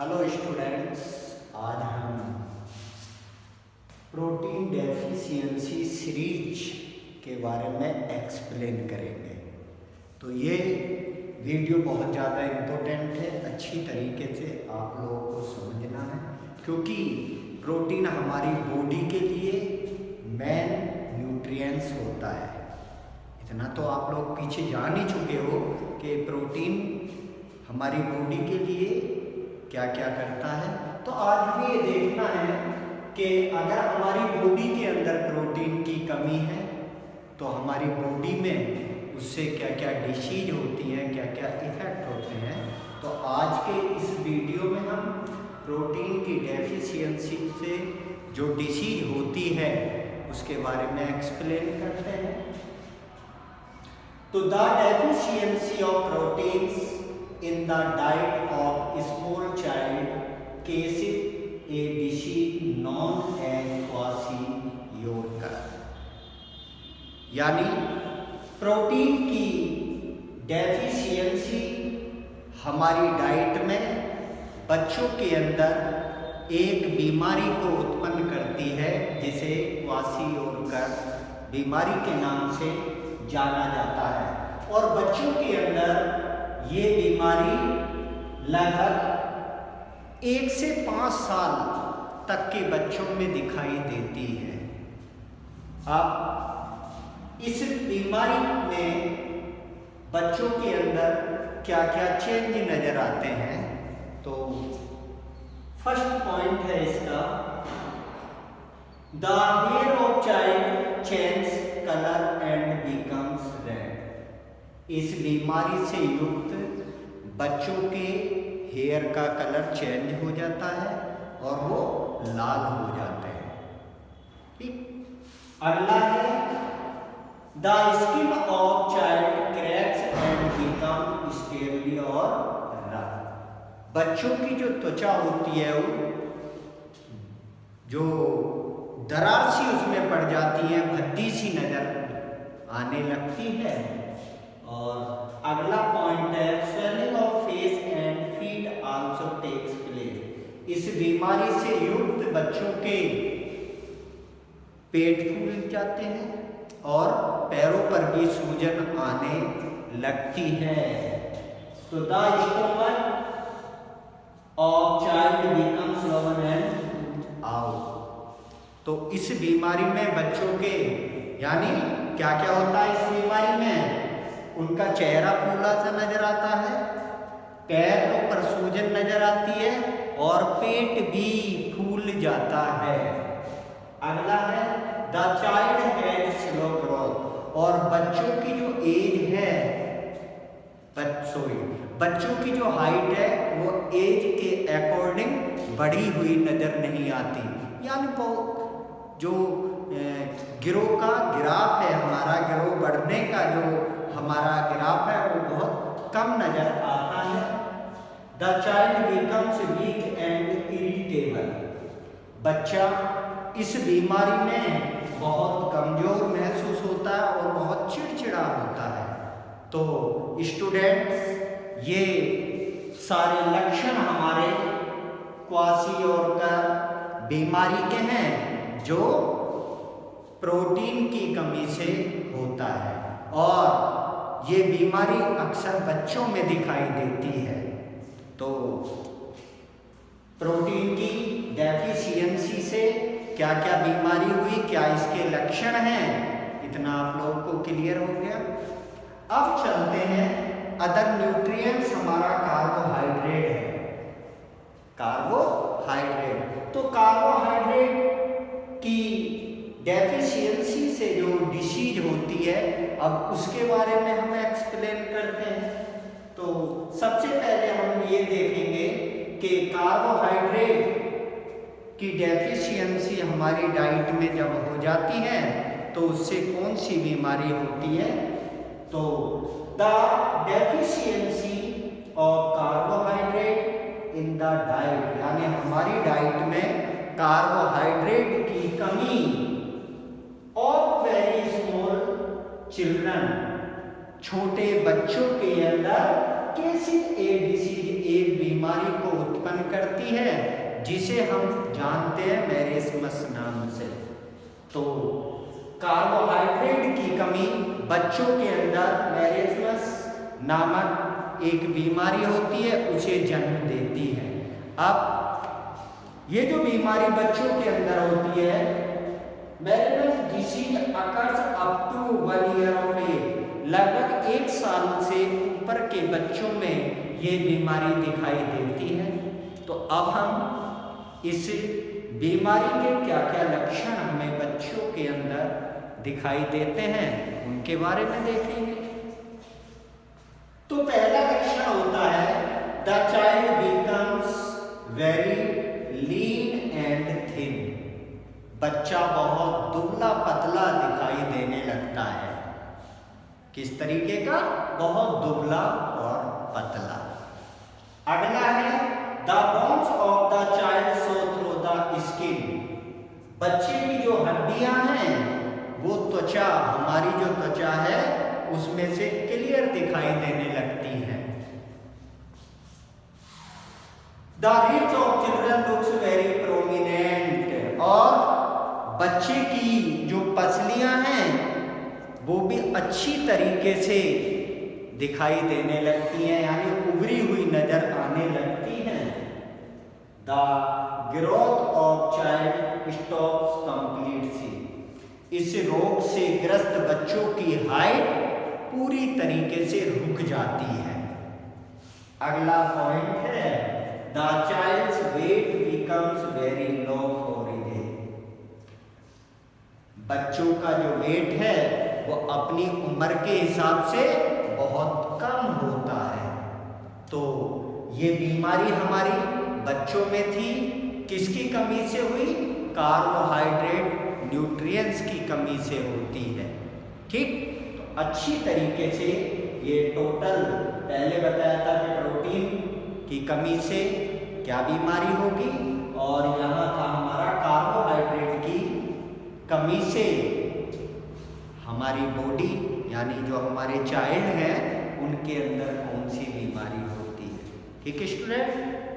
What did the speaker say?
Hello students, आज हम protein deficiency series के बारे में एक्सप्लेन करेंगे। तो ये वीडियो बहुत ज़्यादा इम्पोर्टेंट है, अच्छी तरीके से आप लोगों को समझना है, क्योंकि प्रोटीन हमारी बॉडी के लिए मेन न्यूट्रिएंट्स होता है। इतना तो आप लोग पीछे जान ही चुके हो कि प्रोटीन हमारी बॉडी के लिए क्या क्या करता है। तो आज हमें ये देखना है कि अगर हमारी बॉडी के अंदर प्रोटीन की कमी है तो हमारी बॉडी में उससे क्या क्या डिसीज होती हैं, क्या क्या इफेक्ट होते हैं। तो आज के इस वीडियो में हम प्रोटीन की डेफिशिएंसी से जो डिसीज होती है उसके बारे में एक्सप्लेन करते हैं। तो the deficiency of proteins in the diet of small child causes a disease known as kwashiorkor। यानी प्रोटीन की डेफिशिएंसी हमारी डाइट में बच्चों के अंदर एक बीमारी को उत्पन्न करती है जिसे क्वाशियोरकर बीमारी के नाम से जाना जाता है। और बच्चों के अंदर ये बीमारी लगभग 1 से 5 साल तक के बच्चों में दिखाई देती है। अब इस बीमारी में बच्चों के अंदर क्या क्या चेंज नजर आते हैं। तो फर्स्ट पॉइंट है इसका, the hair of child change colour and becomes red. इस बीमारी से युक्त बच्चों के हेयर का कलर चेंज हो जाता है और वो लाल हो जाते हैं। ठीक। अगला है the skin of child cracks and become scaly और रफ। बच्चों की जो त्वचा होती है वो जो दरार सी उसमें पड़ जाती है, भद्दी सी नजर आने लगती है। और अगला पॉइंट है swelling of face and feet also takes place. इस बीमारी से युक्त बच्चों के पेट फूल जाते हैं और पैरों पर भी सूजन आने लगती है। तो the stomach of child becomes swollen and out. तो इस बीमारी में बच्चों के यानी क्या क्या होता है इस बीमारी में, उनका चेहरा फूला सा नजर आता है, पैरों पर सूजन नजर आती है और पेट भी फूल जाता है। अगला है the child has slow growth. और बच्चों की जो एज है, बच्चों की जो हाइट है वो एज के अकॉर्डिंग बढ़ी हुई नजर नहीं आती। यानी जो ग्रो का ग्राफ है, हमारा ग्रो बढ़ने का जो हमारा ग्राफ है वो बहुत कम नजर आता है। The child becomes week and irritable. बच्चा इस बीमारी में बहुत कमजोर महसूस होता है और बहुत चिड़चिड़ा होता है। तो स्टूडेंट्स, ये सारे लक्षण हमारे क्वाशियोरकर बीमारी के हैं जो प्रोटीन की कमी से होता है। और ये बीमारी अक्सर बच्चों में दिखाई देती है। तो प्रोटीन की डेफिशिएंसी से क्या क्या बीमारी हुई, क्या इसके लक्षण हैं, इतना आप लोगों को क्लियर हो गया। अब चलते हैं अदर न्यूट्रिएंट्स। हमारा कार्बोहाइड्रेट है, कार्बोहाइड्रेट। तो कार्बोहाइड्रेट की डेफिशिएंसी से जो डिसीज होती है, अब उसके बारे में हम एक्सप्लेन करते हैं। तो सबसे पहले हम ये देखेंगे कि कार्बोहाइड्रेट की डेफिशिएंसी हमारी डाइट में जब हो जाती है तो उससे कौन सी बीमारी होती है। तो the deficiency of carbohydrate in the diet, यानी हमारी डाइट में कार्बोहाइड्रेट की कमी ऑफ वेरी स्मॉल चिल्ड्रन, छोटे बच्चों के अंदर कैसे ए डिसीज एक बीमारी को उत्पन्न करती है जिसे हम जानते हैं मैरेस्मस नाम से। तो कार्बोहाइड्रेट की कमी बच्चों के अंदर मैरेस्मस नामक एक बीमारी होती है, उसे जन्म देती है। अब ये जो बीमारी बच्चों के अंदर होती है, marasmus disease occurs up to 1 year of age, लगभग 1 साल से ऊपर के बच्चों में ये बीमारी दिखाई देती है। तो अब हम इस बीमारी के क्या क्या लक्षण हमें बच्चों के अंदर दिखाई देते हैं उनके बारे में देखेंगे। तो पहला लक्षण होता है the child becomes very lean and thin, बच्चा बहुत दुबला पतला दिखाई देने लगता है। किस तरीके का? बहुत दुबला और पतला। अगला है the bones of the child show through the skin, बच्चे की जो हड्डियां हैं वो त्वचा, हमारी जो त्वचा है उसमें से क्लियर दिखाई देने लगती है। The ribs of children looks very prominent, और बच्चे की जो पसलियां हैं वो भी अच्छी तरीके से दिखाई देने लगती हैं, यानी उभरी हुई नजर आने लगती हैं। The growth of child stops completely, इस रोग से ग्रस्त बच्चों की हाइट पूरी तरीके से रुक जाती है। अगला पॉइंट है the child's weight becomes very low for age, बच्चों का जो वेट है वो अपनी उम्र के हिसाब से बहुत कम होता है। तो ये बीमारी हमारी बच्चों में थी, किसकी कमी से हुई? कार्बोहाइड्रेट न्यूट्रिएंट्स की कमी से होती है। ठीक, तो अच्छी तरीके से ये टोटल पहले बताया था कि प्रोटीन की कमी से क्या बीमारी होगी, और यहाँ था हमारा कार्बोहाइड्रेट की कमी से हमारी बॉडी यानी जो हमारे चाइल्ड हैं उनके अंदर कौन सी बीमारी होती है। ठीक है स्टूडेंट।